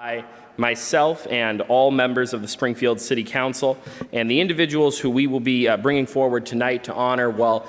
by myself and all members of the Springfield City Council, and the individuals who we will be bringing forward tonight to honor, while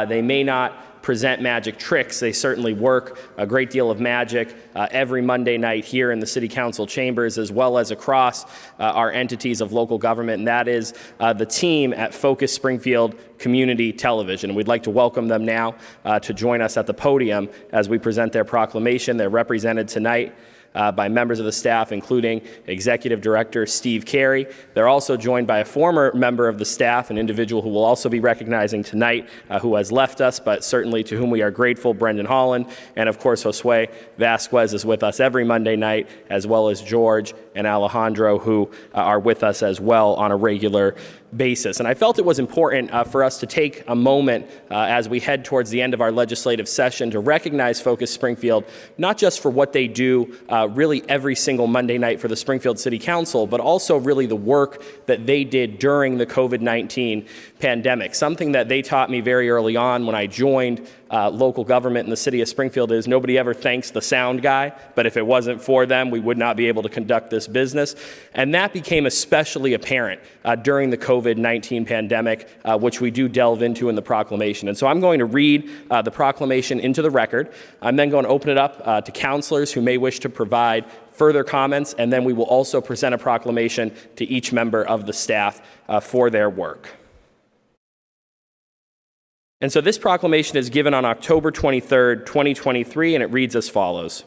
they may not present magic tricks, they certainly work a great deal of magic every Monday night here in the City Council chambers, as well as across our entities of local government, and that is the team at Focus Springfield Community Television. We'd like to welcome them now to join us at the podium as we present their proclamation. They're represented tonight by members of the staff, including Executive Director Steve Carey. They're also joined by a former member of the staff, an individual who we'll also be recognizing tonight, who has left us, but certainly to whom we are grateful, Brendan Holland. And of course, Josue Vasquez is with us every Monday night, as well as George and Alejandro, who are with us as well on a regular basis. And I felt it was important for us to take a moment as we head towards the end of our legislative session to recognize Focus Springfield, not just for what they do really every single Monday night for the Springfield City Council, but also really the work that they did during the COVID-19 pandemic. Something that they taught me very early on when I joined local government in the city of Springfield is nobody ever thanks the sound guy, but if it wasn't for them, we would not be able to conduct this business. And that became especially apparent during the COVID-19 pandemic, which we do delve into in the proclamation. And so I'm going to read the proclamation into the record. I'm then going to open it up to councilors who may wish to provide further comments, and then we will also present a proclamation to each member of the staff for their work. And so this proclamation is given on October 23rd, 2023, and it reads as follows.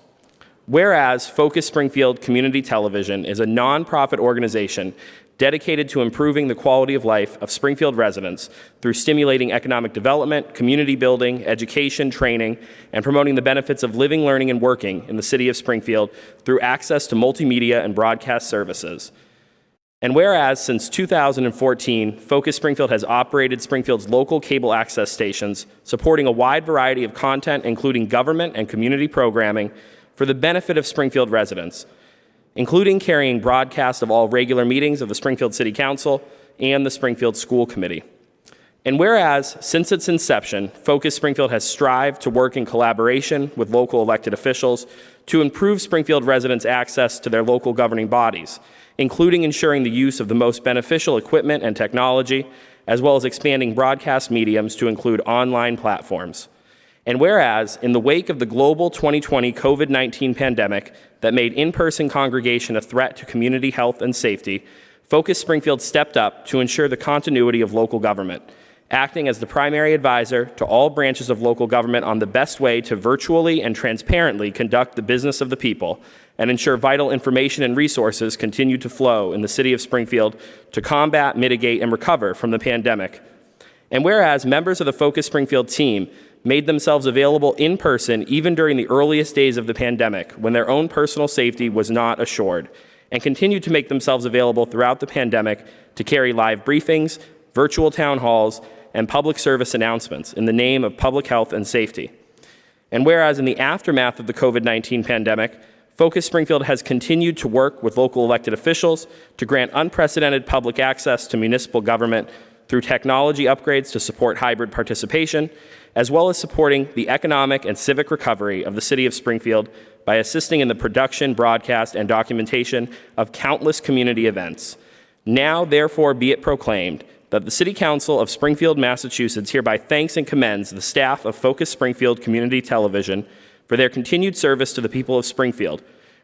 Whereas Focus Springfield Community Television is a nonprofit organization dedicated to improving the quality of life of Springfield residents through stimulating economic development, community building, education, training, and promoting the benefits of living, learning, and working in the city of Springfield through access to multimedia and broadcast services. And whereas since 2014, Focus Springfield has operated Springfield's local cable access stations, supporting a wide variety of content, including government and community programming, for the benefit of Springfield residents, including carrying broadcast of all regular meetings of the Springfield City Council and the Springfield School Committee. And whereas, since its inception, Focus Springfield has strived to work in collaboration with local elected officials to improve Springfield residents' access to their local governing bodies, including ensuring the use of the most beneficial equipment and technology, as well as expanding broadcast mediums to include online platforms. And whereas, in the wake of the global 2020 COVID-19 pandemic that made in-person congregation a threat to community health and safety, Focus Springfield stepped up to ensure the continuity of local government, acting as the primary advisor to all branches of local government on the best way to virtually and transparently conduct the business of the people and ensure vital information and resources continue to flow in the city of Springfield to combat, mitigate, and recover from the pandemic. And whereas members of the Focus Springfield team made themselves available in person even during the earliest days of the pandemic when their own personal safety was not assured, and continued to make themselves available throughout the pandemic to carry live briefings, virtual town halls, and public service announcements in the name of public health and safety. And whereas in the aftermath of the COVID-19 pandemic, Focus Springfield has continued to work with local elected officials to grant unprecedented public access to municipal government through technology upgrades to support hybrid participation, as well as supporting the economic and civic recovery of the city of Springfield by assisting in the production, broadcast, and documentation of countless community events. Now, therefore, be it proclaimed that the City Council of Springfield, Massachusetts hereby thanks and commends the staff of Focus Springfield Community Television for their continued service to the people of Springfield,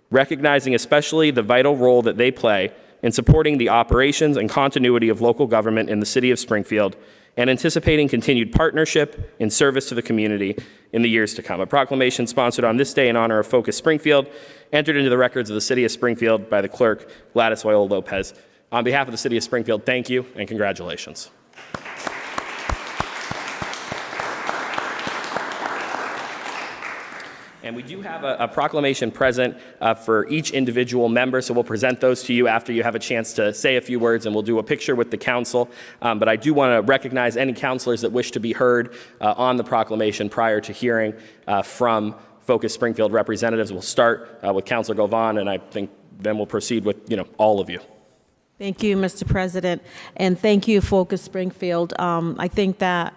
recognizing especially the vital role that they play in supporting the operations and continuity of local government in the city of Springfield, and anticipating continued partnership in service to the community in the years to come. A proclamation sponsored on this day in honor of Focus Springfield, entered into the records of the city of Springfield by the clerk, Gladys Oyola Lopez. On behalf of the city of Springfield, thank you and congratulations. And we do have a proclamation present for each individual member, so we'll present those to you after you have a chance to say a few words, and we'll do a picture with the council. But I do want to recognize any councilors that wish to be heard on the proclamation prior to hearing from Focus Springfield representatives. We'll start with Councilor Govan, and I think then we'll proceed with all of you. Thank you, Mr. President, and thank you, Focus Springfield. I think that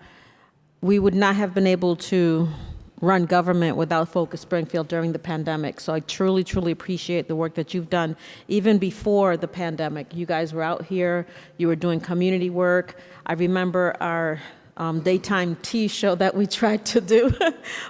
we would not have been able to run government without Focus Springfield during the pandemic. So I truly, truly appreciate the work that you've done. Even before the pandemic, you guys were out here, you were doing community work. I remember our daytime tea show that we tried to do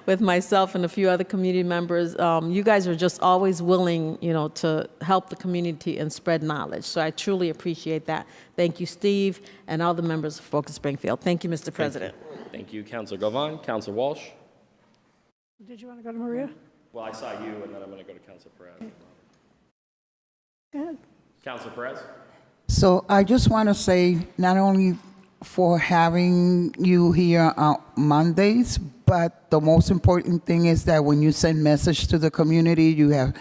with myself and a few other community members. You guys are just always willing, to help the community and spread knowledge. So I truly appreciate that. Thank you, Steve, and all the members of Focus Springfield. Thank you, Mr. President. Thank you, Councilor Govan. Councilor Walsh. Did you want to go to Maria? Well, I saw you, and then I'm going to go to Councilor Perez. Go ahead. Councilor Perez. So I just want to say not only for having you here on Mondays, but the most important thing is that when you send message to the community, you have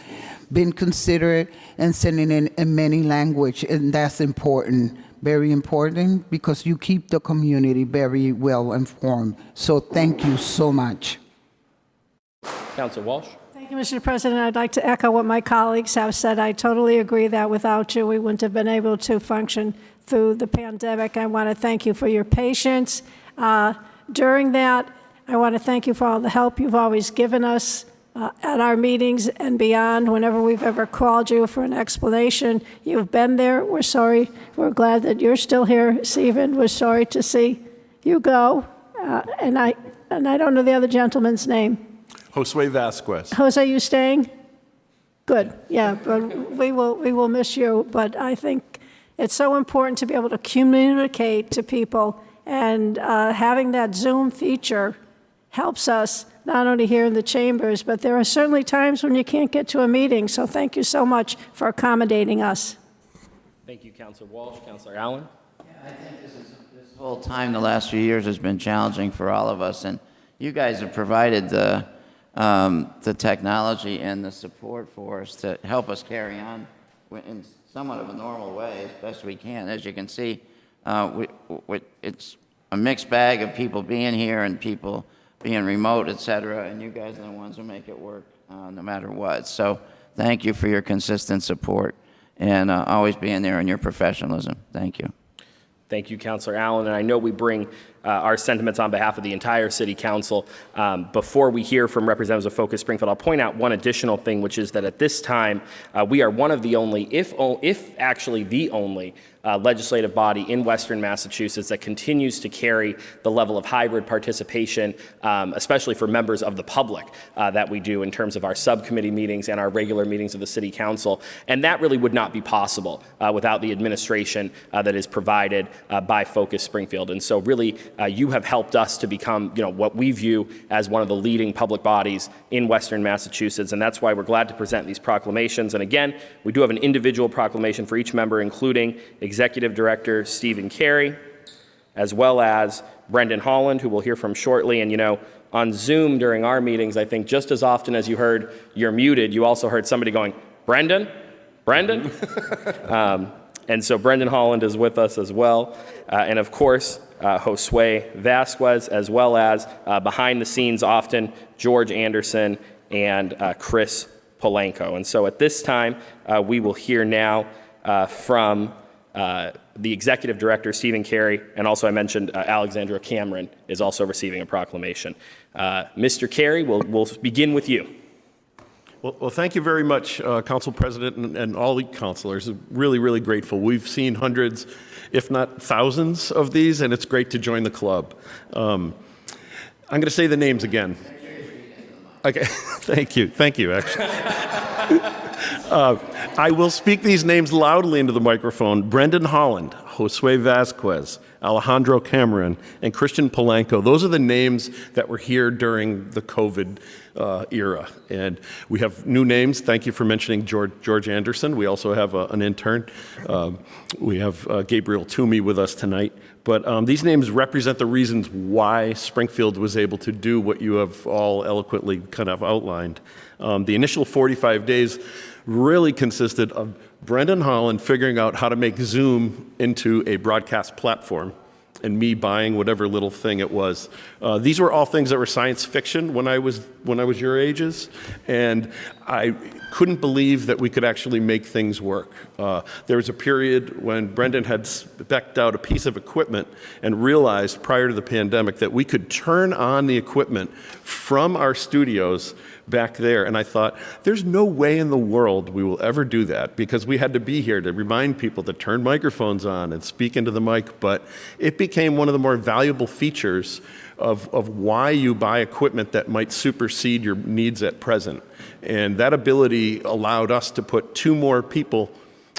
been considerate and sending in many language, and that's important, very important, because you keep the community very well informed. So thank you so much. Councilor Walsh. Thank you, Mr. President. I'd like to echo what my colleagues have said. I totally agree that without you, we wouldn't have been able to function through the pandemic. I want to thank you for your patience during that. I want to thank you for all the help you've always given us at our meetings and beyond. Whenever we've ever called you for an explanation, you've been there. We're sorry. We're glad that you're still here, Stephen. We're sorry to see you go. And I don't know the other gentleman's name. Josue Vasquez. Jose, you staying? Good. Yeah, but we will miss you. But I think it's so important to be able to communicate to people, and having that Zoom feature helps us not only here in the chambers, but there are certainly times when you can't get to a meeting. So thank you so much for accommodating us. Thank you, Councilor Walsh. Councilor Allen. Yeah, I think this whole time, the last few years, has been challenging for all of us, and you guys have provided the technology and the support for us to help us carry on in somewhat of a normal way as best we can. As you can see, it's a mixed bag of people being here and people being remote, et cetera, and you guys are the ones who make it work no matter what. So thank you for your consistent support and always being there and your professionalism. Thank you. Thank you, Councilor Allen. And I know we bring our sentiments on behalf of the entire City Council. Before we hear from representatives of Focus Springfield, I'll point out one additional thing, which is that at this time, we are one of the only, if actually the only, legislative body in Western Massachusetts that continues to carry the level of hybrid participation, especially for members of the public, that we do in terms of our subcommittee meetings and our regular meetings of the City Council. And that really would not be possible without the administration that is provided by Focus Springfield. And so really, you have helped us to become, what we view as one of the leading public bodies in Western Massachusetts. And that's why we're glad to present these proclamations. And again, we do have an individual proclamation for each member, including Executive Director Stephen Carey, as well as Brendan Holland, who we'll hear from shortly. And, on Zoom during our meetings, I think just as often as you heard you're muted, you also heard somebody going, Brendan? Brendan? And so Brendan Holland is with us as well. And of course, Josue Vasquez, as well as behind the scenes often, George Anderson and Chris Polanco. And so at this time, we will hear now from the Executive Director, Stephen Carey, and also I mentioned Alexandra Cameron is also receiving a proclamation. Mr. Carey, we'll begin with you. Well, thank you very much, Council President and all the councilors. Really, really grateful. We've seen hundreds, if not thousands of these, and it's great to join the club. I'm going to say the names again. Okay, thank you, actually. I will speak these names loudly into the microphone. Brendan Holland, Josue Vasquez, Alejandro Cameron, and Christian Polanco. Those are the names that were here during the COVID era. And we have new names. Thank you for mentioning George Anderson. We also have an intern. We have Gabriel Toomey with us tonight. But these names represent the reasons why Springfield was able to do what you have all eloquently kind of outlined. The initial 45 days really consisted of Brendan Holland figuring out how to make Zoom into a broadcast platform and me buying whatever little thing it was. These were all things that were science fiction when I was your ages, and I couldn't believe that we could actually make things work. There was a period when Brendan had spec'd out a piece of equipment and realized prior to the pandemic that we could turn on the equipment from our studios back there. And I thought, there's no way in the world we will ever do that, because we had to be here to remind people to turn microphones on and speak into the mic. But it became one of the more valuable features of why you buy equipment that might supersede your needs at present. And that ability allowed us to put 2 more people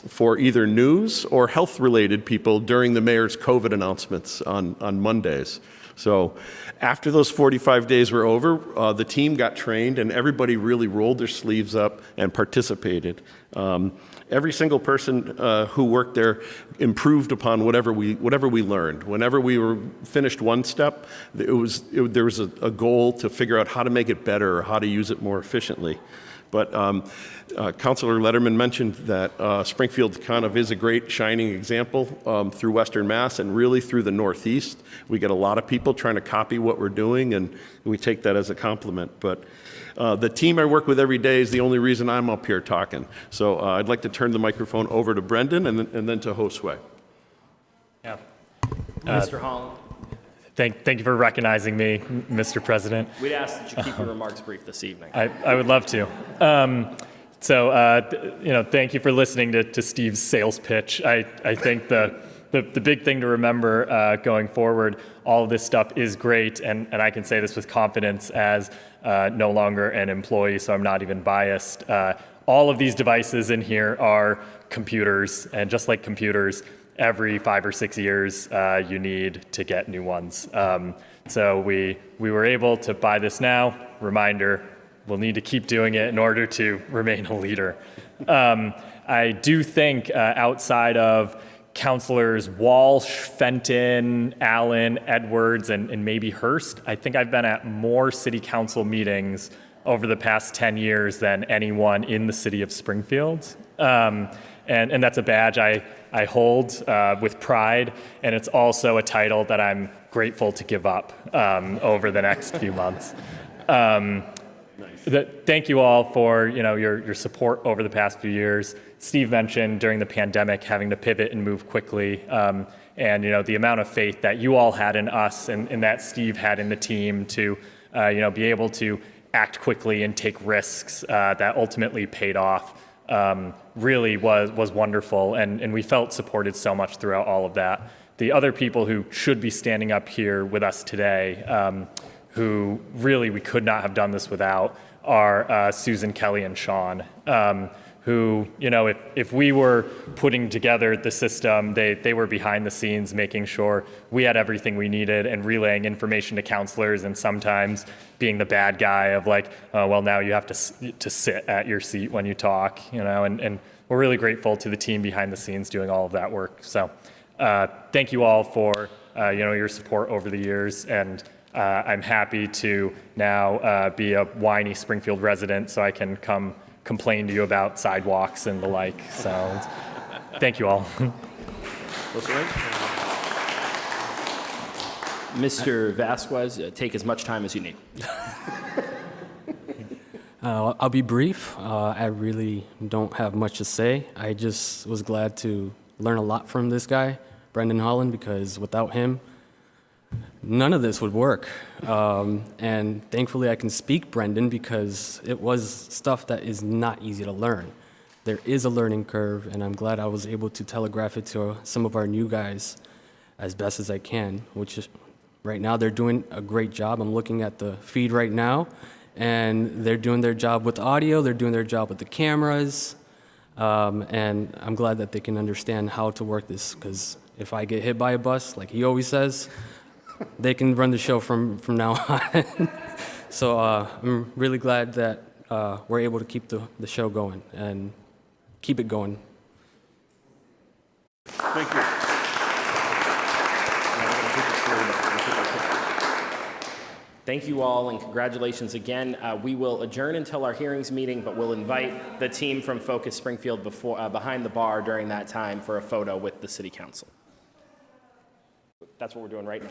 for either news or health-related people during the mayor's COVID announcements on Mondays. So after those 45 days were over, the team got trained and everybody really rolled their sleeves up and participated. Every single person who worked there improved upon whatever we learned. Whenever we were finished one step, there was a goal to figure out how to make it better or how to use it more efficiently. But Councilor Letterman mentioned that Springfield kind of is a great shining example through Western Mass and really through the Northeast. We get a lot of people trying to copy what we're doing, and we take that as a compliment. But the team I work with every day is the only reason I'm up here talking. So I'd like to turn the microphone over to Brendan and then to Josue. Yeah. Mr. Holland, Thank you for recognizing me, Mr. President. we'd ask that you keep your remarks brief this evening. I would love to. Thank you for listening to Steve's sales pitch. I think the big thing to remember going forward, all of this stuff is great, and I can say this with confidence as no longer an employee, so I'm not even biased. All of these devices in here are computers, and just like computers, every 5 or 6 years you need to get new ones. So we were able to buy this now. Reminder, we'll need to keep doing it in order to remain a leader. I do think outside of Councilors Walsh, Fenton, Allen, Edwards, and maybe Hurst, I think I've been at more city council meetings over the past 10 years than anyone in the city of Springfield. And that's a badge I hold with pride, and it's also a title that I'm grateful to give up over the next few months. Thank you all for your support over the past few years. Steve mentioned during the pandemic having to pivot and move quickly, and the amount of faith that you all had in us and that Steve had in the team to be able to act quickly and take risks that ultimately paid off. Really was wonderful, and we felt supported so much throughout all of that. The other people who should be standing up here with us today, who really we could not have done this without, are Susan, Kelly, and Sean, who, if we were putting together the system, they were behind the scenes making sure we had everything we needed and relaying information to counselors, and sometimes being the bad guy of like, oh, well, now you have to sit at your seat when you talk, and we're really grateful to the team behind the scenes doing all of that work. So thank you all for your support over the years, and I'm happy to now be a whiny Springfield resident so I can come complain to you about sidewalks and the like. So thank you all. Mr. Vasquez, take as much time as you need. I'll be brief. I really don't have much to say. I just was glad to learn a lot from this guy, Brendan Holland, because without him, none of this would work. And thankfully I can speak Brendan because it was stuff that is not easy to learn. There is a learning curve, and I'm glad I was able to telegraph it to some of our new guys as best as I can, which is right now they're doing a great job. I'm looking at the feed right now, and they're doing their job with audio, they're doing their job with the cameras, and I'm glad that they can understand how to work this, because if I get hit by a bus, like he always says, they can run the show from now on. So I'm really glad that we're able to keep the show going and keep it going. Thank you. Thank you all, and congratulations again. We will adjourn until our hearings meeting, but we'll invite the team from Focus Springfield behind the bar during that time for a photo with the City Council. That's what we're doing right now.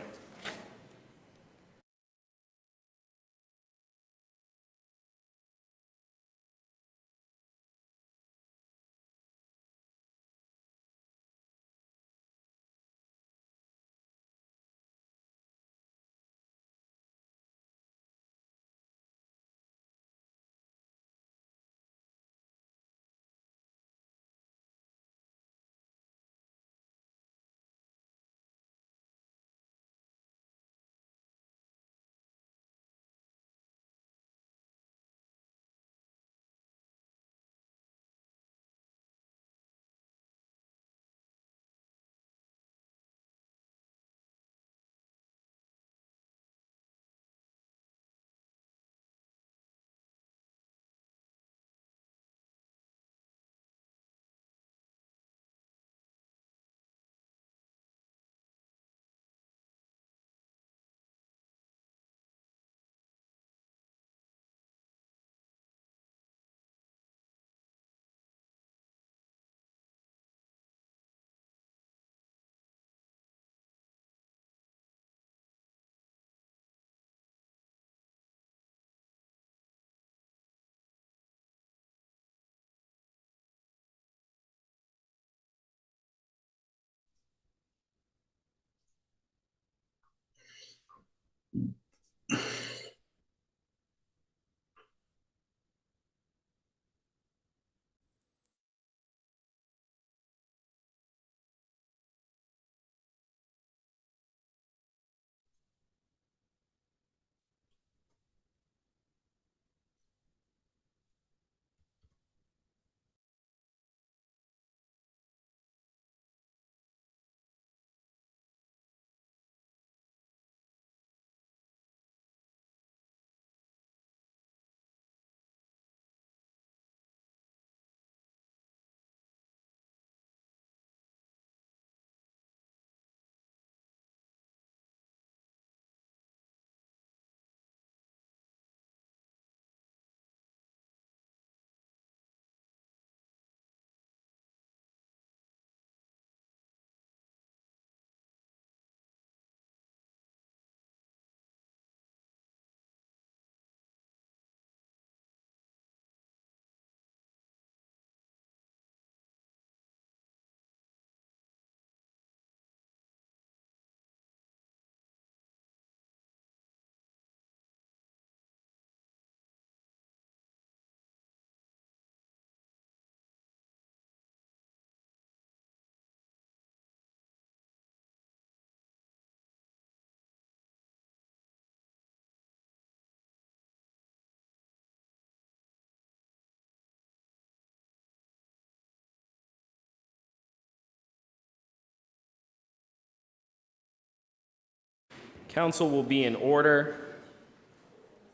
Council will be in order.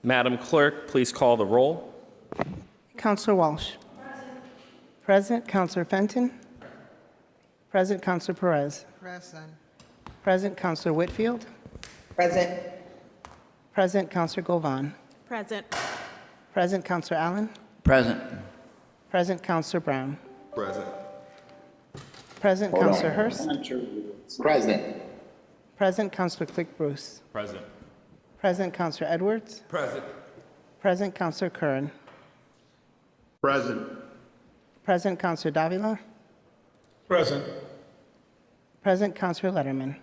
Madam Clerk, please call the roll. Counselor Walsh. Present. Counselor Fenton. Present. Counselor Perez. Present. Present. Counselor Whitfield. Present. Present. Counselor Govan. Present. Present. Counselor Allen. Present. Present. Counselor Brown. Present. Present. Counselor Hurst. Present. Present. Counselor Click Bruce. Present. Present. Counselor Edwards. Present. Present. Counselor Curran. Present. Present. Counselor Davila. Present. Present. Counselor Letterman.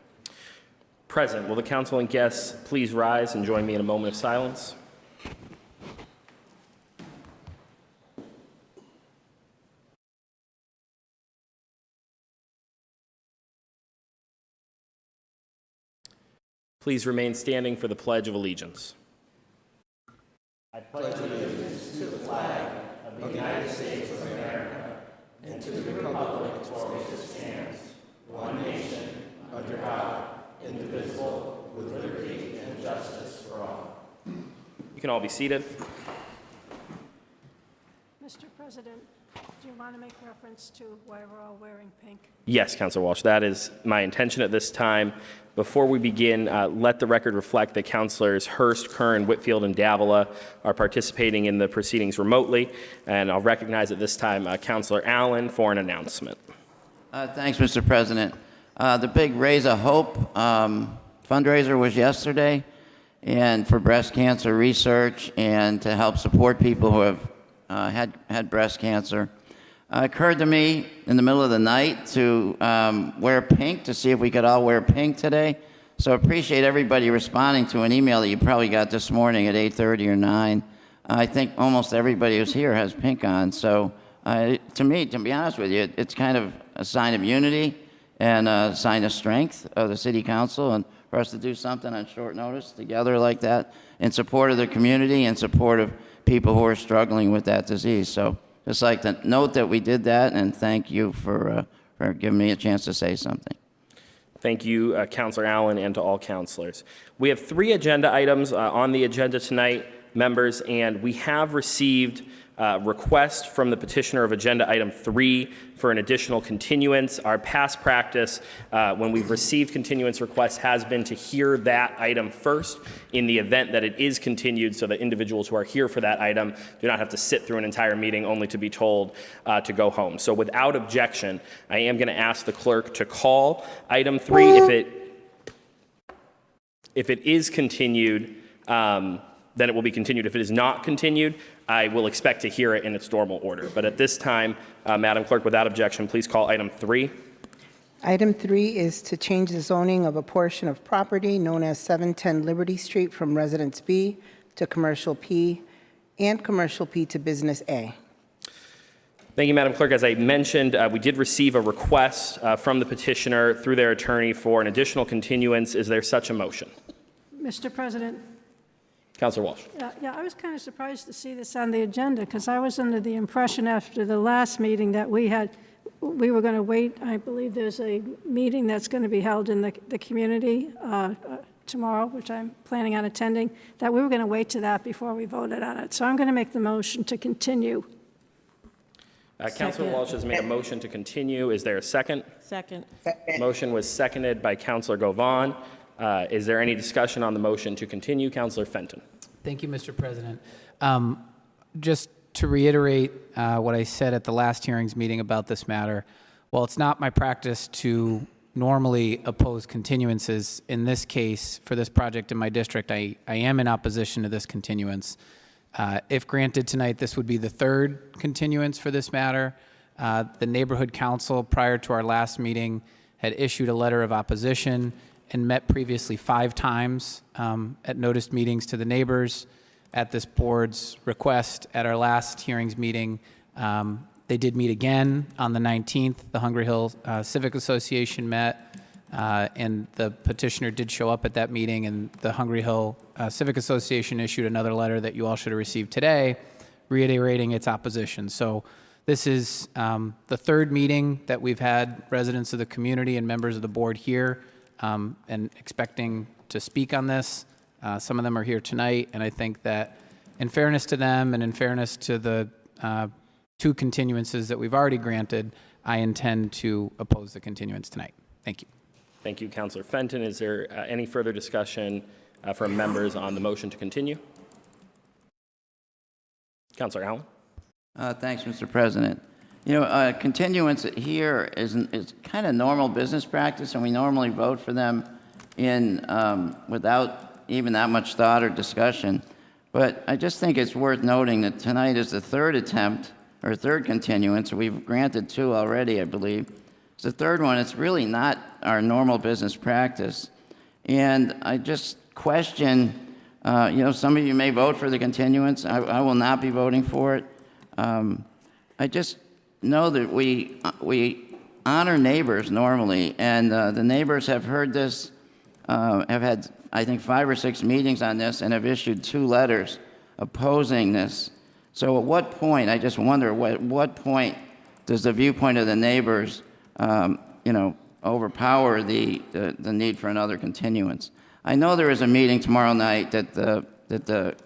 Present. Will the council and guests please rise and join me in a moment of silence? Please remain standing for the Pledge of Allegiance. You can all be seated. Mr. President, do you want to make reference to why we're all wearing pink? Yes, Councilor Walsh, that is my intention at this time. Before we begin, let the record reflect that Councilors Hurst, Curran, Whitfield, and Davila are participating in the proceedings remotely, and I'll recognize at this time Councilor Allen for an announcement. Thanks, Mr. President. The big Raise a Hope fundraiser was yesterday, and for breast cancer research and to help support people who have had breast cancer. It occurred to me in the middle of the night to wear pink, to see if we could all wear pink today. So appreciate everybody responding to an email that you probably got this morning at 8:30 or 9. I think almost everybody who's here has pink on. So to me, to be honest with you, it's kind of a sign of unity and a sign of strength of the City Council, and for us to do something on short notice together like that in support of the community and support of people who are struggling with that disease. So just like to note that we did that, and thank you for giving me a chance to say something. Thank you, Councilor Allen, and to all councilors. We have 3 agenda items on the agenda tonight, members, and we have received request from the petitioner of agenda item 3 for an additional continuance. Our past practice when we've received continuance requests has been to hear that item first in the event that it is continued, so that individuals who are here for that item do not have to sit through an entire meeting only to be told to go home. So without objection, I am going to ask the clerk to call item 3. If it is continued, then it will be continued. If it is not continued, I will expect to hear it in its normal order. But at this time, Madam Clerk, without objection, please call item 3. Item 3 is to change the zoning of a portion of property known as 710 Liberty Street from Residence B to Commercial P and Commercial P to Business A. Thank you, Madam Clerk. As I mentioned, we did receive a request from the petitioner through their attorney for an additional continuance. Is there such a motion? Mr. President, Councilor Walsh. yeah, I was kind of surprised to see this on the agenda because I was under the impression after the last meeting that we were going to wait. I believe there's a meeting that's going to be held in the community tomorrow, which I'm planning on attending, that we were going to wait to that before we voted on it. So I'm going to make the motion to continue. Councilor Walsh has made a motion to continue. Is there a second? Second. Motion was seconded by Councilor Govan. Is there any discussion on the motion to continue? Councilor Fenton. Thank you, Mr. President. Just to reiterate what I said at the last hearings meeting about this matter, while it's not my practice to normally oppose continuances, in this case, for this project in my district, I am in opposition to this continuance. If granted tonight, this would be the 3rd continuance for this matter. The Neighborhood Council, prior to our last meeting, had issued a letter of opposition and met previously 5 times at noticed meetings to the neighbors. At this board's request, at our last hearings meeting, they did meet again on the 19th. The Hungry Hill Civic Association met, and the petitioner did show up at that meeting, and the Hungry Hill Civic Association issued another letter that you all should have received today, reiterating its opposition. So this is the 3rd meeting that we've had residents of the community and members of the board here and expecting to speak on this. Some of them are here tonight, and I think that in fairness to them and in fairness to the 2 continuances that we've already granted, I intend to oppose the continuance tonight. Thank you. Thank you, Councilor Fenton. Is there any further discussion from members on the motion to continue? Councilor Allen. Thanks, Mr. President. You know, continuance here is kind of normal business practice, and we normally vote for them without even that much thought or discussion. But I just think it's worth noting that tonight is the 3rd attempt, or 3rd continuance. We've granted 2 already, I believe. It's the 3rd one. It's really not our normal business practice. And I just question, some of you may vote for the continuance. I will not be voting for it. I just know that we honor neighbors normally, and the neighbors have heard this, have had, I think, 5 or 6 meetings on this, and have issued 2 letters opposing this. So at what point, I just wonder, at what point does the viewpoint of the neighbors, overpower the need for another continuance? I know there is a meeting tomorrow night that the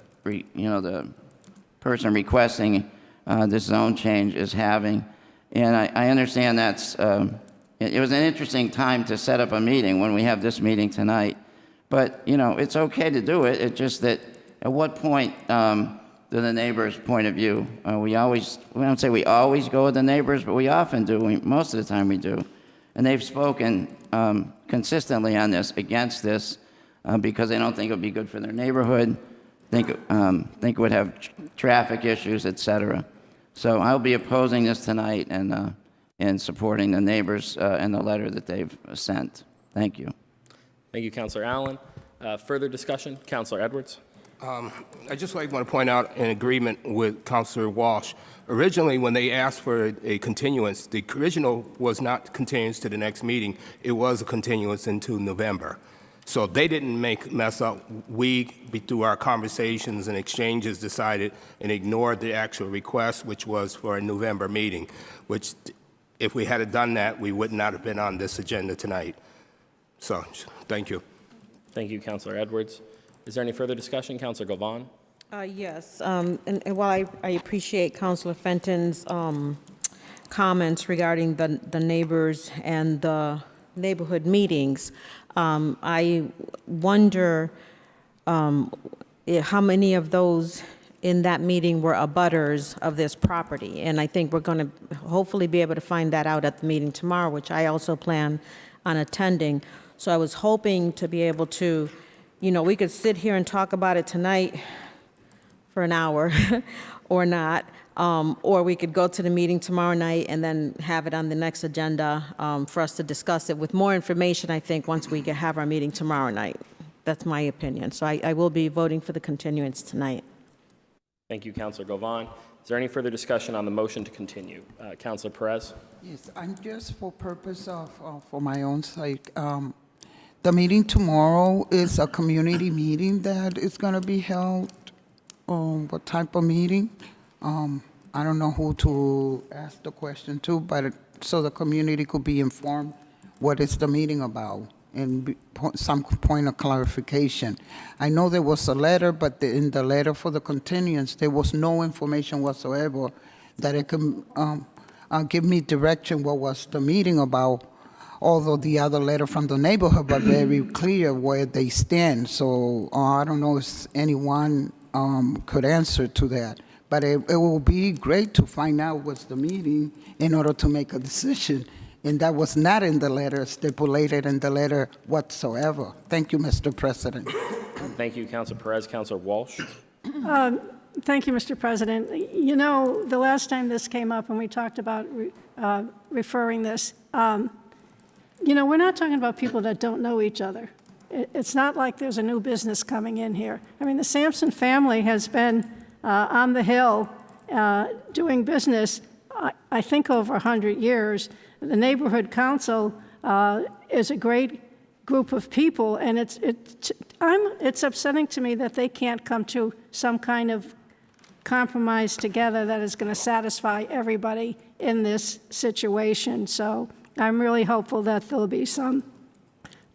person requesting this zone change is having. And I understand that's, it was an interesting time to set up a meeting when we have this meeting tonight. But, it's okay to do it. It's just that at what point do the neighbors' point of view, we don't say we always go with the neighbors, but we often do. Most of the time we do. and they've spoken consistently on this, against this, because they don't think it would be good for their neighborhood, think it would have traffic issues, et cetera. So I'll be opposing this tonight and supporting the neighbors and the letter that they've sent. Thank you. Thank you, Councilor Allen. Further discussion? Councilor Edwards. I just want to point out in agreement with Councilor Walsh. Originally, when they asked for a continuance, the original was not continuance to the next meeting. It was a continuance into November. So they didn't mess up. We, through our conversations and exchanges, decided and ignored the actual request, which was for a November meeting, which if we had done that, we would not have been on this agenda tonight. So thank you. Thank you, Councilor Edwards. Is there any further discussion? Councilor Govan. Yes, and while I appreciate Councilor Fenton's comments regarding the neighbors and the neighborhood meetings, I wonder how many of those in that meeting were abutters of this property. And I think we're going to hopefully be able to find that out at the meeting tomorrow, which I also plan on attending. So I was hoping to be able to, we could sit here and talk about it tonight for an hour or not, or we could go to the meeting tomorrow night and then have it on the next agenda for us to discuss it with more information, I think, once we have our meeting tomorrow night. That's my opinion. So I will be voting for the continuance tonight. Thank you, Councilor Govan. Is there any further discussion on the motion to continue? Councilor Perez. Yes, I'm just for purpose of, for my own sake, the meeting tomorrow is a community meeting that is going to be held. What type of meeting? I don't know who to ask the question to, but so the community could be informed what is the meeting about and some point of clarification. I know there was a letter, but in the letter for the continuance, there was no information whatsoever that it can give me direction what was the meeting about, although the other letter from the neighborhood was very clear where they stand. So I don't know if anyone could answer to that. But it will be great to find out what's the meeting in order to make a decision. And that was not in the letter, stipulated in the letter whatsoever. Thank you, Mr. President. Thank you, Councilor Perez. Councilor Walsh. Thank you, Mr. President. The last time this came up and we talked about referring this, we're not talking about people that don't know each other. It's not like there's a new business coming in here. I mean, the Sampson family has been on the Hill doing business, I think, over 100 years. The neighborhood council is a great group of people, and it's upsetting to me that they can't come to some kind of compromise together that is going to satisfy everybody in this situation. So I'm really hopeful that there'll be some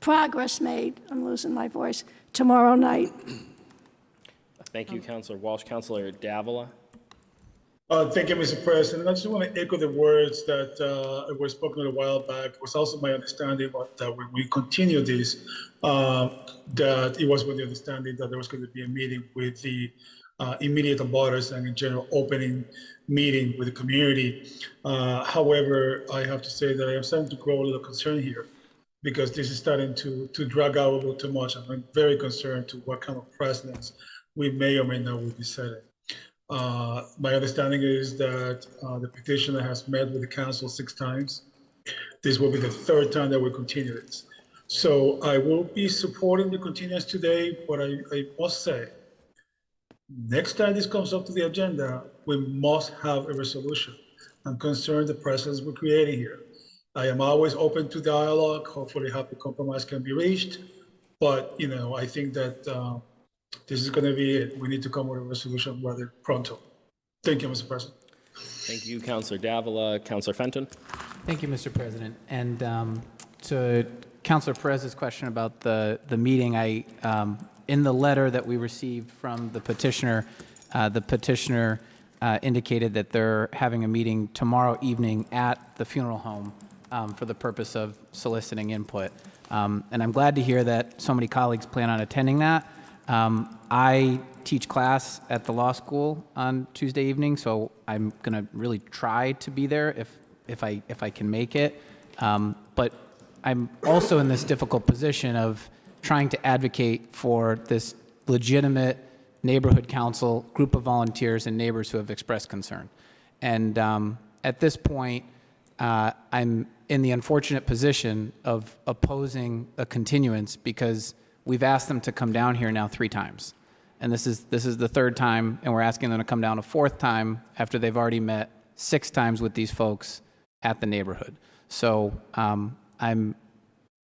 progress made. I'm losing my voice tomorrow night. Thank you, Councilor Walsh. Councilor Davila. Thank you, Mr. President. I just want to echo the words that were spoken a while back. It was also my understanding that when we continue this, that it was with the understanding that there was going to be a meeting with the immediate abutters and in general opening meeting with the community. However, I have to say that I am starting to grow a little concerned here because this is starting to drag out a little too much. I'm very concerned to what kind of precedents we may or may not will be setting. My understanding is that the petitioner has met with the council 6 times. This will be the 3rd time that we continue this. So I will be supporting the continuance today, but I must say, next time this comes up to the agenda, we must have a resolution. I'm concerned the precedents we're creating here. I am always open to dialogue. Hopefully happy compromise can be reached. But, I think that this is going to be it. We need to come with a resolution rather pronto. Thank you, Mr. President. Thank you, Councilor Davila. Councilor Fenton. Thank you, Mr. President. And to Councilor Perez's question about the meeting, in the letter that we received from the petitioner indicated that they're having a meeting tomorrow evening at the funeral home for the purpose of soliciting input. And I'm glad to hear that so many colleagues plan on attending that. I teach class at the law school on Tuesday evening, so I'm going to really try to be there if I can make it. But I'm also in this difficult position of trying to advocate for this legitimate neighborhood council, group of volunteers and neighbors who have expressed concern. And at this point, I'm in the unfortunate position of opposing a continuance because we've asked them to come down here now 3 times. And this is the 3rd time, and we're asking them to come down a 4th time after they've already met 6 times with these folks at the neighborhood. So I'm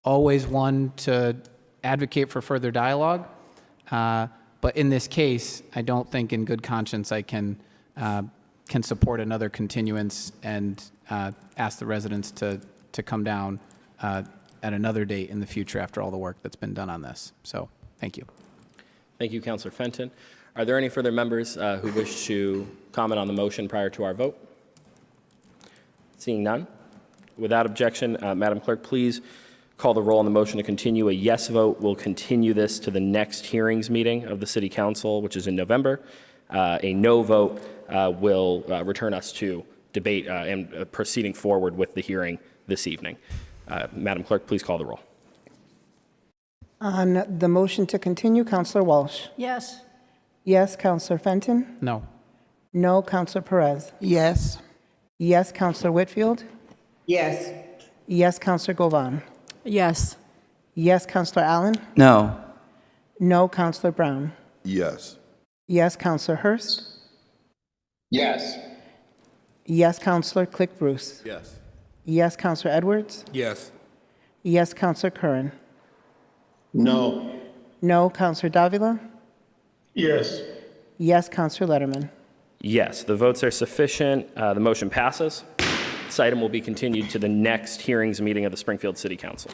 always one to advocate for further dialogue, but in this case, I don't think in good conscience I can support another continuance and ask the residents to come down at another date in the future after all the work that's been done on this. So thank you. Thank you, Councillor Fenton. Are there any further members who wish to comment on the motion prior to our vote? Seeing none. Without objection, Madam Clerk, please call the roll on the motion to continue. A yes vote will continue this to the next hearings meeting of the City Council, which is in November. A no vote will return us to debate and proceeding forward with the hearing this evening. Madam Clerk, please call the roll. On the motion to continue, Councillor Walsh. Yes. Yes, Councillor Fenton. No. No, Councillor Perez. Yes. Yes, Councillor Whitfield. Yes. Yes, Councillor Govan. Yes. Yes, Councillor Allen. No. No, Councillor Brown. Yes. Yes, Councillor Hurst. Yes. Yes, Councillor Click Bruce. Yes. Yes, Councillor Edwards. Yes. Yes, Councillor Curran. No. No, Councillor Davila. Yes. Yes, Councillor Letterman. Yes, the votes are sufficient. The motion passes. This item will be continued to the next hearings meeting of the Springfield City Council.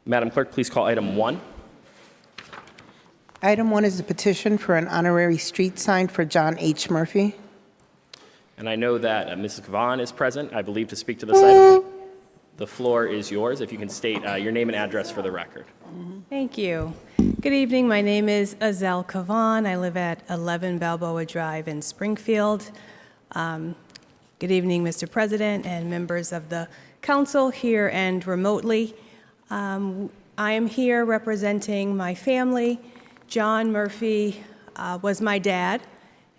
Madam Clerk, please call item 1. Item 1 is a petition for an honorary street sign for John H. Murphy. And I know that Mrs. Kavan is present, I believe, to speak to this item. The floor is yours. If you can state your name and address for the record. Thank you. Good evening. My name is Azel Kavan. I live at 11 Balboa Drive in Springfield. Good evening, Mr. President and members of the council here and remotely. I am here representing my family. John Murphy was my dad,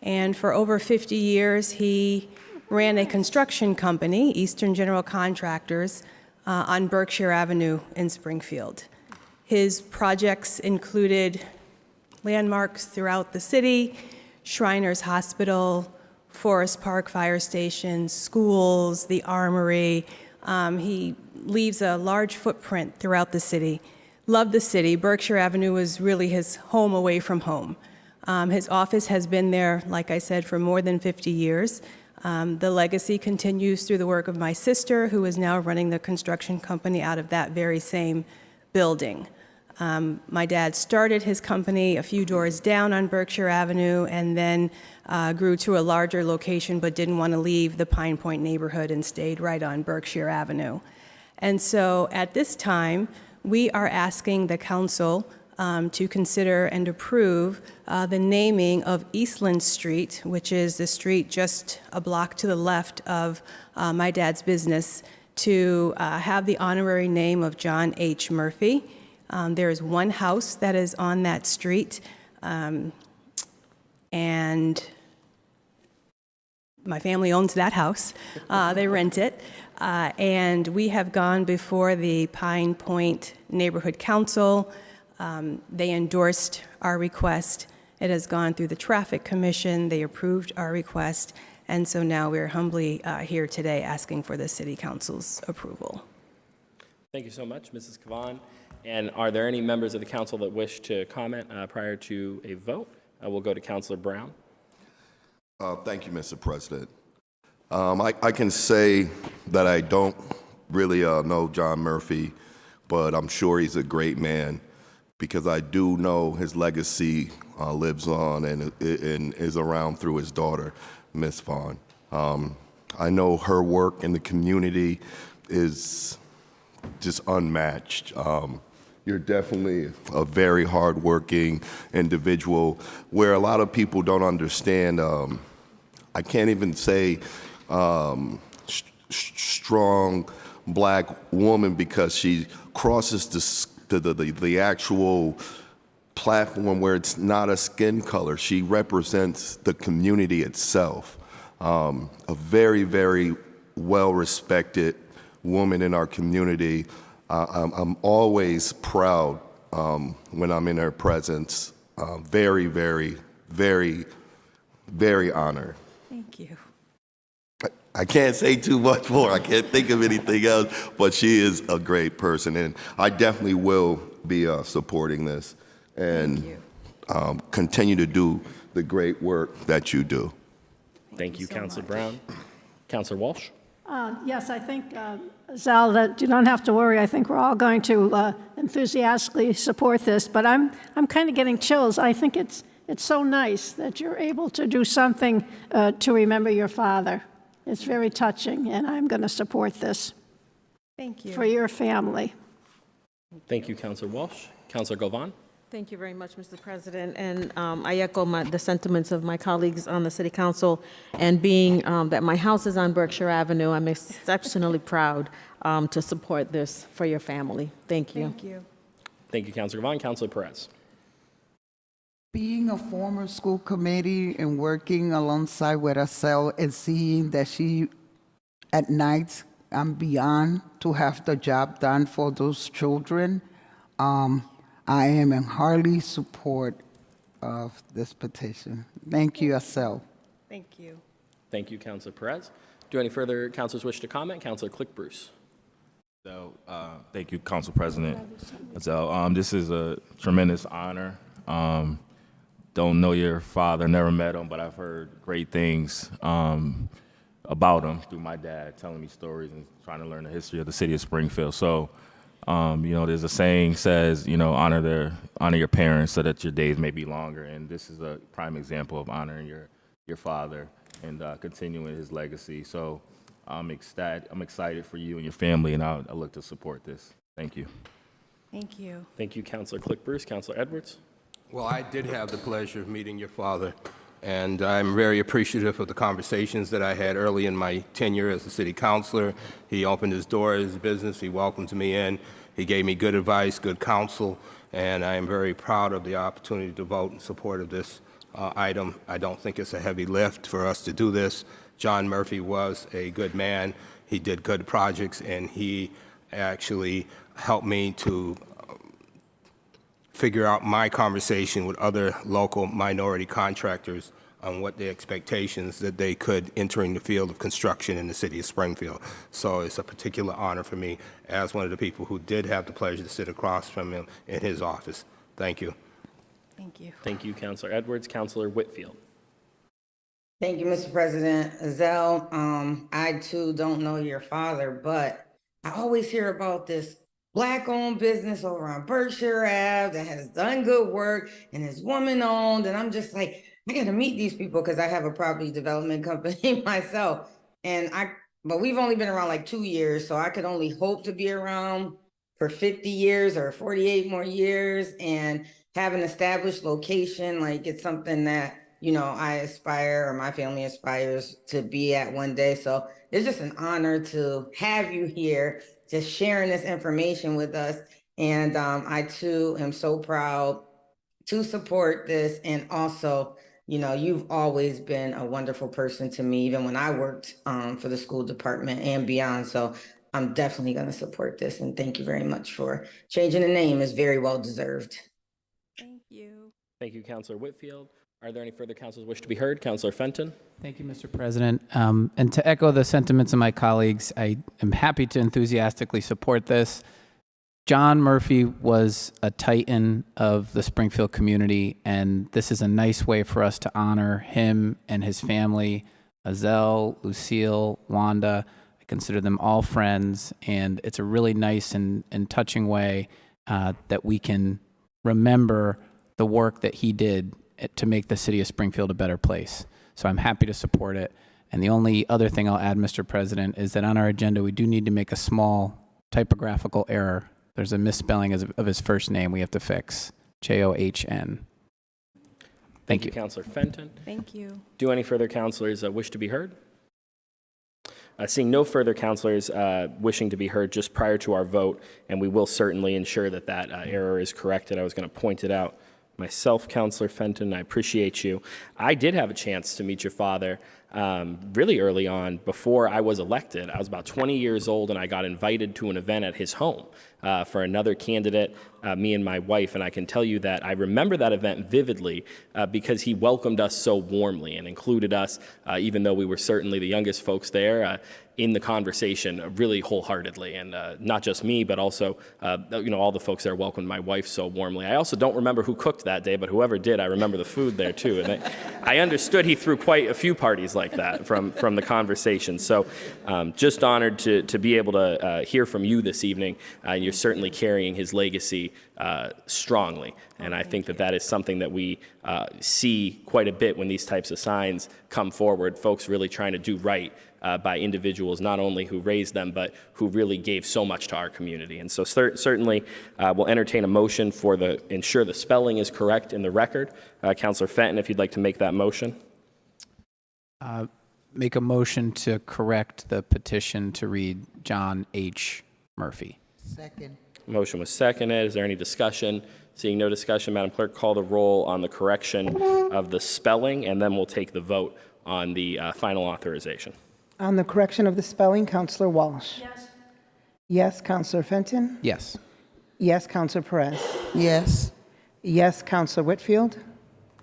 and for over 50 years he ran a construction company, Eastern General Contractors, on Berkshire Avenue in Springfield. His projects included landmarks throughout the city, Shriners Hospital, Forest Park Fire Station, schools, the Armory. He leaves a large footprint throughout the city. Loved the city. Berkshire Avenue was really his home away from home. His office has been there, like I said, for more than 50 years. The legacy continues through the work of my sister, who is now running the construction company out of that very same building. My dad started his company a few doors down on Berkshire Avenue and then grew to a larger location but didn't want to leave the Pine Point neighborhood and stayed right on Berkshire Avenue. And so at this time, we are asking the council to consider and approve the naming of Eastland Street, which is the street just a block to the left of my dad's business, to have the honorary name of John H. Murphy. There is one house that is on that street, and my family owns that house. They rent it. And we have gone before the Pine Point Neighborhood Council. They endorsed our request. It has gone through the Traffic Commission. They approved our request. And so now we're humbly here today asking for the City Council's approval. Thank you so much, Mrs. Kavan. And are there any members of the council that wish to comment prior to a vote? We'll go to Councilor Brown. Thank you, Mr. President. I can say that I don't really know John Murphy, but I'm sure he's a great man because I do know his legacy lives on and is around through his daughter, Miss Vaughn. I know her work in the community is just unmatched. You're definitely a very hardworking individual where a lot of people don't understand. I can't even say strong black woman because she crosses the actual platform where it's not a skin color. She represents the community itself. A very, very well-respected woman in our community. I'm always proud when I'm in her presence. Very, very, very, very honored. Thank you. I can't say too much more. I can't think of anything else, but she is a great person, and I definitely will be supporting this and continue to do the great work that you do. Thank you, Councilor Brown. Councilor Walsh? Yes, I think, Zal, that you don't have to worry. I think we're all going to enthusiastically support this, but I'm kind of getting chills. I think it's so nice that you're able to do something to remember your father. It's very touching, and I'm going to support this. Thank you. For your family. Thank you, Councilor Walsh. Councilor Govan? Thank you very much, Mr. President. And I echo the sentiments of my colleagues on the City Council. And being that my house is on Berkshire Avenue, I'm exceptionally proud to support this for your family. Thank you. Thank you. Thank you, Councilor Govan. Councilor Perez? Being a former school committee and working alongside with Estelle and seeing that she, at nights, I'm beyond to have the job done for those children. I am in hearty support of this petition. Thank you, Estelle. Thank you. Thank you, Councilor Perez. Do any further councilors wish to comment? Councilor Click Bruce. So, thank you, Council President. So, this is a tremendous honor. Don't know your father, never met him, but I've heard great things about him through my dad telling me stories and trying to learn the history of the city of Springfield. So, there's a saying says, honor your parents so that your days may be longer. And this is a prime example of honoring your father and continuing his legacy. So I'm excited for you and your family, and I look to support this. Thank you. Thank you. Thank you, Councilor Click Bruce. Councilor Edwards? Well, I did have the pleasure of meeting your father, and I'm very appreciative of the conversations that I had early in my tenure as a city councilor. He opened his door at his business. He welcomed me in. He gave me good advice, good counsel, and I am very proud of the opportunity to vote in support of this item. I don't think it's a heavy lift for us to do this. John Murphy was a good man. He did good projects, and he actually helped me to figure out my conversation with other local minority contractors on what the expectations that they could enter in the field of construction in the city of Springfield. So it's a particular honor for me as one of the people who did have the pleasure to sit across from him in his office. Thank you. Thank you. Thank you, Councilor Edwards. Councilor Whitfield? Thank you, Mr. President. Zell, I too don't know your father, but I always hear about this Black-owned business over on Berkshire Ave that has done good work and is woman-owned, and I'm just like, I got to meet these people because I have a property development company myself, but we've only been around like 2 years, so I could only hope to be around for 50 years or 48 more years and have an established location. Like, it's something that I aspire, or my family aspires to be at one day. So it's just an honor to have you here, just sharing this information with us. And I too am so proud to support this. And also, you've always been a wonderful person to me, even when I worked for the school department and beyond. So I'm definitely going to support this. And thank you very much for changing the name. It's very well deserved. Thank you. Thank you, Councilor Whitfield. Are there any further councilors wish to be heard? Councilor Fenton? Thank you, Mr. President. And to echo the sentiments of my colleagues, I am happy to enthusiastically support this. John Murphy was a titan of the Springfield community, and this is a nice way for us to honor him and his family, Azelle, Lucille, Wanda. I consider them all friends, and it's a really nice and touching way that we can remember the work that he did to make the city of Springfield a better place. So I'm happy to support it. And the only other thing I'll add, Mr. President, is that on our agenda, we do need to make a small typographical error. There's a misspelling of his first name we have to fix, John. Thank you. Councilor Fenton. Thank you. Do any further councilors wish to be heard? Seeing no further counselors wishing to be heard just prior to our vote, and we will certainly ensure that that error is corrected. I was going to point it out myself, Counselor Fenton. I appreciate you. I did have a chance to meet your father really early on before I was elected. I was about 20 years old, and I got invited to an event at his home for another candidate, me and my wife. And I can tell you that I remember that event vividly because he welcomed us so warmly and included us, even though we were certainly the youngest folks there, in the conversation really wholeheartedly. And not just me, but also all the folks there welcomed my wife so warmly. I also don't remember who cooked that day, but whoever did, I remember the food there too. And I understood he threw quite a few parties like that from the conversation. So just honored to be able to hear from you this evening. You're certainly carrying his legacy strongly. And I think that that is something that we see quite a bit when these types of signs come forward, folks really trying to do right by individuals, not only who raised them, but who really gave so much to our community. And so certainly we'll entertain a motion for ensure the spelling is correct in the record. Councillor Fenton, if you'd like to make that motion. Make a motion to correct the petition to read John H. Murphy. Second. Motion was seconded. Is there any discussion? Seeing no discussion, Madam Clerk, call the roll on the correction of the spelling, and then we'll take the vote on the final authorization. On the correction of the spelling, Counselor Walsh. Yes. Yes, Counselor Fenton. Yes. Yes, Counselor Perez. Yes. Yes, Counselor Whitfield.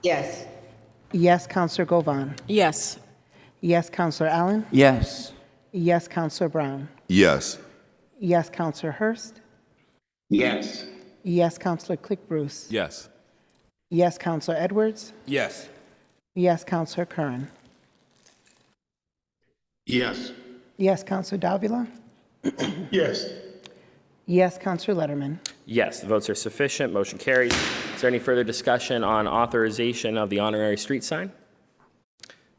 Yes. Yes, Counselor Govan. Yes. Yes, Counselor Allen. Yes. Yes, Counselor Brown. Yes. Yes, Counselor Hurst. Yes. Yes, Counselor Click Bruce. Yes. Yes, Counselor Edwards. Yes. Yes, Counselor Curran. Yes. Yes, Counselor Davila. Yes. Yes, Counselor Letterman. Yes, the votes are sufficient. Motion carries. Is there any further discussion on authorization of the honorary street sign?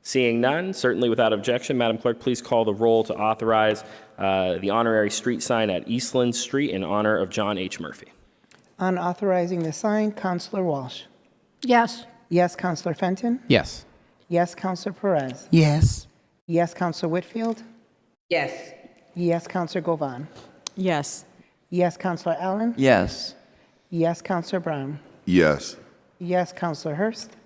Seeing none, certainly without objection, Madam Clerk, please call the roll to authorize the honorary street sign at Eastland Street in honor of John H. Murphy. On authorizing the sign, Counselor Walsh. Yes. Yes, Counselor Fenton. Yes. Yes, Counselor Perez. Yes. Yes, Counselor Whitfield. Yes. Yes, Counselor Govan. Yes. Yes, Counselor Allen. Yes. Yes, Counselor Brown. Yes. Yes, Counselor Hurst.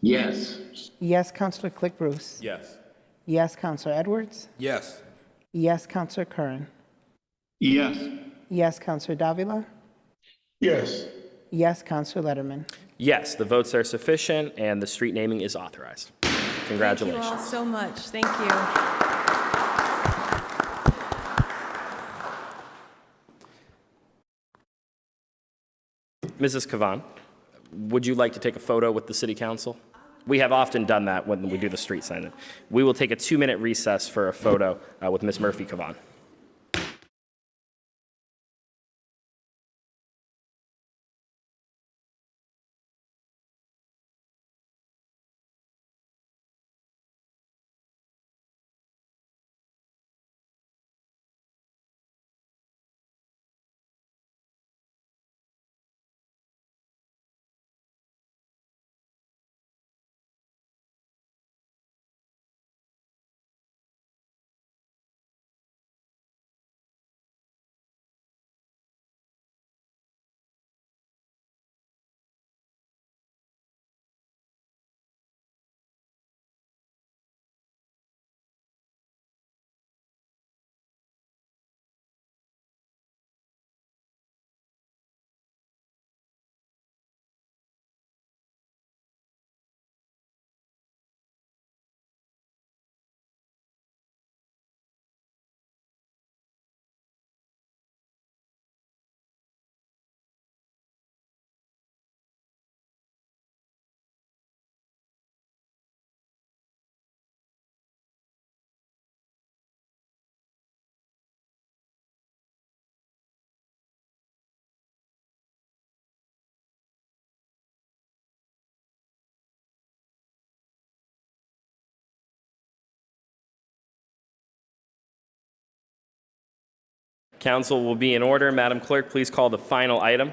Yes. Yes, Counselor Click Bruce. Yes. Yes, Counselor Edwards. Yes. Yes, Counselor Curran. Yes. Yes, Counselor Davila. Yes. Yes, Counselor Letterman. Yes, the votes are sufficient, and the street naming is authorized. Congratulations. Thank you all so much. Thank you. Mrs. Kavan, would you like to take a photo with the City Council? We have often done that when we do the street sign. We will take a 2-minute recess for a photo with Ms. Murphy Kavan. Council will be in order. Madam Clerk, please call the final item.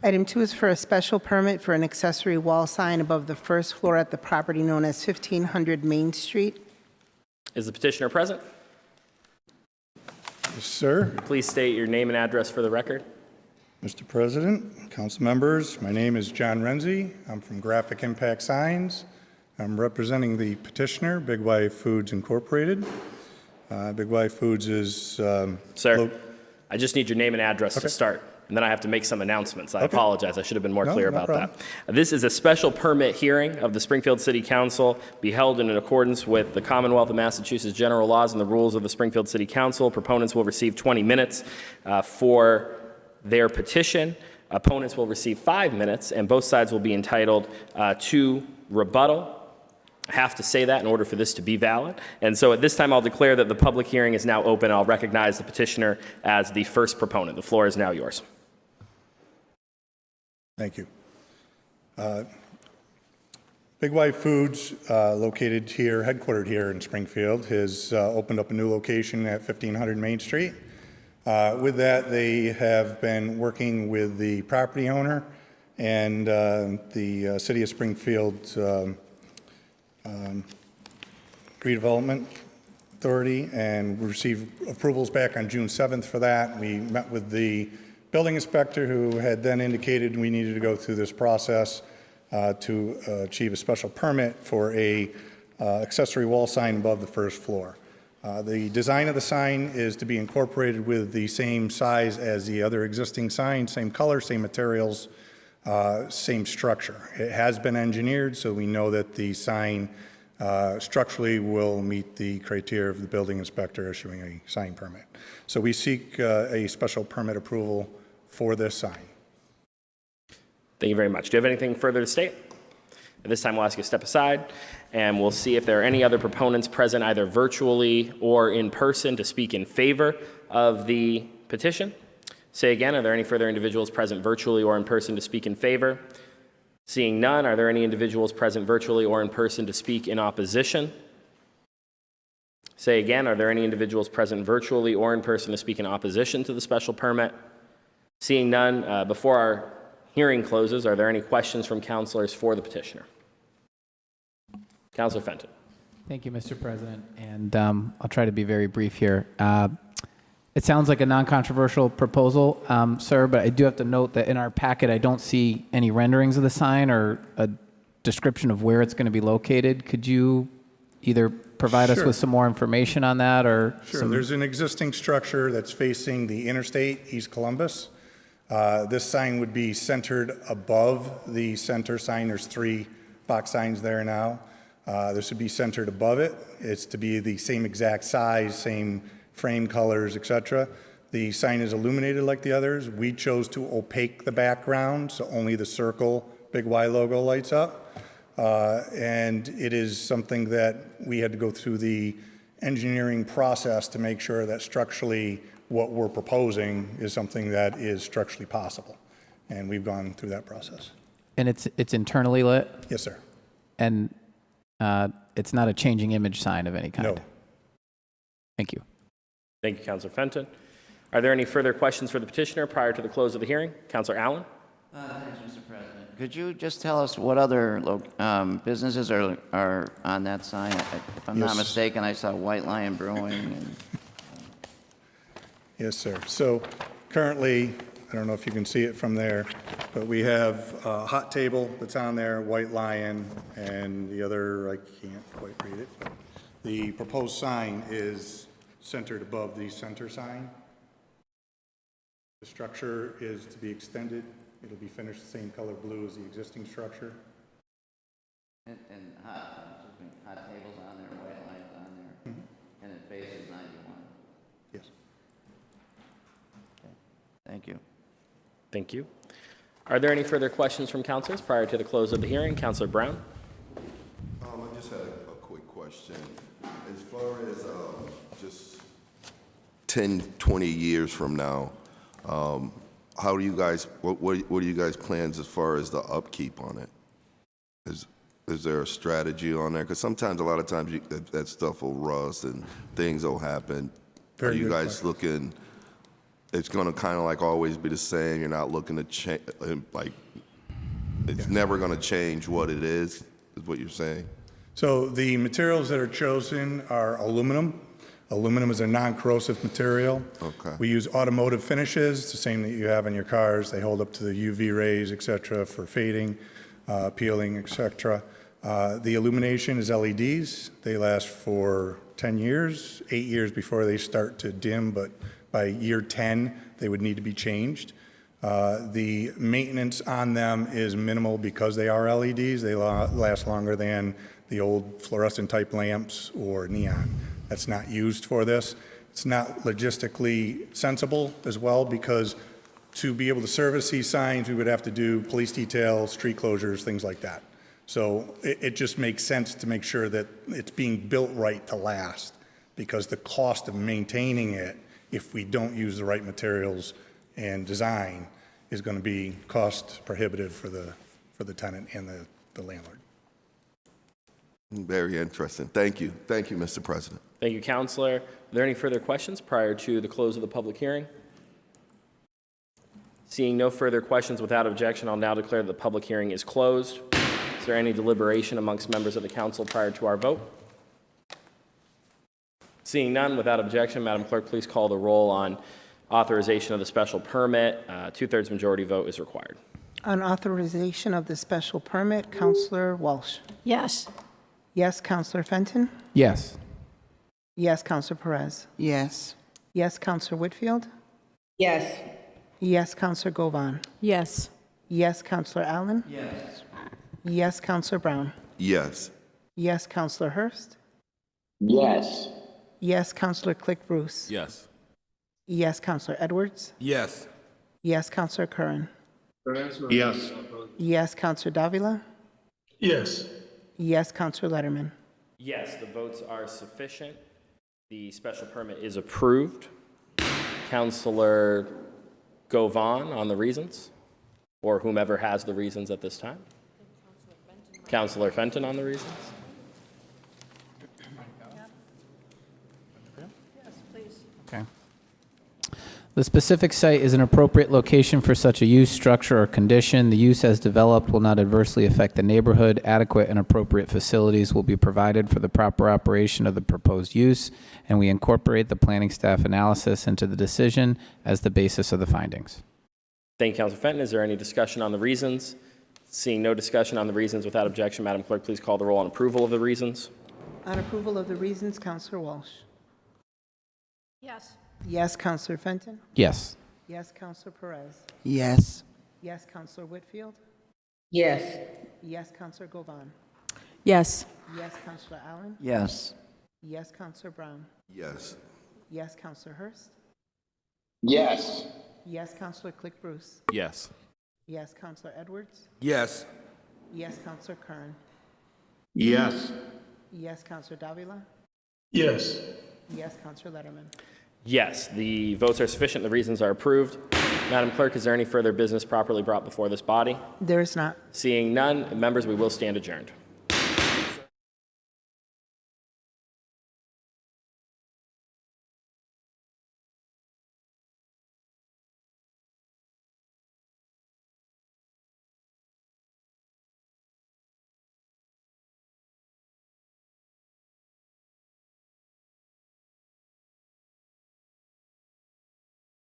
Item 2 is for a special permit for an accessory wall sign above the first floor at the property known as 1500 Main Street. Is the petitioner present? Yes, sir. Please state your name and address for the record. Mr. President, council members, my name is John Renzi. I'm from Graphic Impact Signs. I'm representing the petitioner, Big Y Foods Incorporated. Big Y Foods is... Sir, I just need your name and address to start, and then I have to make some announcements. I apologize. I should have been more clear about that. This is a special permit hearing of the Springfield City Council, be held in accordance with the Commonwealth of Massachusetts general laws and the rules of the Springfield City Council. Proponents will receive 20 minutes for their petition. Opponents will receive 5 minutes, and both sides will be entitled to rebuttal. I have to say that in order for this to be valid. And so at this time, I'll declare that the public hearing is now open. I'll recognize the petitioner as the first proponent. The floor is now yours. Thank you. Big Y Foods, located here, headquartered here in Springfield, has opened up a new location at 1500 Main Street. With that, they have been working with the property owner and the City of Springfield Redevelopment Authority, and we received approvals back on June 7th for that. We met with the building inspector, who had then indicated we needed to go through this process to achieve a special permit for a accessory wall sign above the first floor. The design of the sign is to be incorporated with the same size as the other existing sign, same color, same materials, same structure. It has been engineered, so we know that the sign structurally will meet the criteria of the building inspector issuing a sign permit. So we seek a special permit approval for this sign. Thank you very much. Do you have anything further to state? At this time, we'll ask you to step aside, and we'll see if there are any other proponents present, either virtually or in person, to speak in favor of the petition. Say again, are there any further individuals present virtually or in person to speak in favor? Seeing none, are there any individuals present virtually or in person to speak in opposition? Say again, are there any individuals present virtually or in person to speak in opposition to the special permit? Seeing none, before our hearing closes, are there any questions from councilors for the petitioner? Councilor Fenton. Thank you, Mr. President, and I'll try to be very brief here. It sounds like a non-controversial proposal, sir, but I do have to note that in our packet, I don't see any renderings of the sign or a description of where it's going to be located. Could you either provide us with some more information on that, or Sure. There's an existing structure that's facing the interstate, East Columbus. This sign would be centered above the center sign. There's 3 box signs there now. This would be centered above it. It's to be the same exact size, same frame colors, etc. The sign is illuminated like the others. We chose to opaque the background, so only the circle Big Y logo lights up. And it is something that we had to go through the engineering process to make sure that structurally what we're proposing is something that is structurally possible. And we've gone through that process. and it's internally lit? Yes, sir. And it's not a changing image sign of any kind? No. Thank you. Thank you, Councilor Fenton. Are there any further questions for the petitioner prior to the close of the hearing? Councilor Allen? Thanks, Mr. President. Could you just tell us what other businesses are on that sign? If I'm not Yes. mistaken, I saw White Lion Brewing and... Yes, sir. So currently, I don't know if you can see it from there, but we have a hot table that's on there, White Lion, and the other, I can't quite read it, but the proposed sign is centered above the center sign. The structure is to be extended. It'll be finished the same color blue as the existing structure. And hot tables on there, White Lion's on there, and it faces 91. Yes. Okay. Thank you. Thank you. Are there any further questions from councilors prior to the close of the hearing? Councilor Brown? I just had a quick question. As far as just 10, 20 years from now, how do you guys, what are you guys' plans as far as the upkeep on it? Is there a strategy on there? Because sometimes, a lot of times, that stuff will rust and things will happen. Are you guys looking, it's going to kind of like always be the same? You're not looking to change, like, it's never going to change what it is what you're saying? So the materials that are chosen are aluminum. Aluminum is a non-corrosive material. Okay. We use automotive finishes, the same that you have in your cars. They hold up to the UV rays, et cetera, for fading, peeling, et cetera. The illumination is LEDs. They last for 10 years, 8 years before they start to dim, but by year 10, they would need to be changed. The maintenance on them is minimal because they are LEDs. They last longer than the old fluorescent type lamps or neon. That's not used for this. It's not logistically sensible as well, because to be able to service these signs, we would have to do police details, street closures, things like that. So it just makes sense to make sure that it's being built right to last, because the cost of maintaining it, if we don't use the right materials and design, is going to be cost prohibitive for the tenant and the landlord. Very interesting. Thank you. Thank you, Mr. President. Thank you, Counselor. Are there any further questions prior to the close of the public hearing? Seeing no further questions, without objection, I'll now declare that the public hearing is closed. Is there any deliberation amongst members of the council prior to our vote? Seeing none, without objection, Madam Clerk, please call the roll on authorization of the special permit. Two-thirds majority vote is required. On authorization of the special permit, Counselor Walsh. Yes. Yes, Counselor Fenton. Yes. Yes, Counselor Perez. Yes. Yes, Counselor Whitfield. Yes. Yes, Counselor Govan. Yes. Yes, Counselor Allen. Yes. Yes, Counselor Brown. Yes. Yes, Counselor Hurst. Yes. Yes, Counselor Click Bruce. Yes. Yes, Counselor Edwards. Yes. Yes, Counselor Curran. Yes. Yes, Counselor Davila. Yes. Yes, Counselor Letterman. Yes, the votes are sufficient. The special permit is approved. Counselor Govan on the reasons, or whomever has the reasons at this time. Counselor Fenton on the reasons. Okay. The specific site is an appropriate location for such a use, structure, or condition. The use as developed will not adversely affect the neighborhood. Adequate and appropriate facilities will be provided for the proper operation of the proposed use, and we incorporate the planning staff analysis into the decision as the basis of the findings. Thank you, Counselor Fenton. Is there any discussion on the reasons? Seeing no discussion on the reasons, without objection, Madam Clerk, please call the roll on approval of the reasons. On approval of the reasons, Counselor Walsh. Yes. Yes, Counselor Fenton. Yes. Yes, Counselor Perez. Yes. Yes, Counselor Whitfield. Yes. Yes, Counselor Govan. Yes. Yes, Counselor Allen. Yes. Yes, Counselor Brown. Yes. Yes, Counselor Hurst. Yes. Yes, Counselor Click Bruce. Yes. Yes, Counselor Edwards. Yes. Yes, Counselor Kern. Yes. Yes, Counselor Davila. Yes. Yes, Counselor Letterman. Yes, the votes are sufficient. The reasons are approved. Madam Clerk, is there any further business properly brought before this body? There is not. Seeing none, members, we will stand adjourned.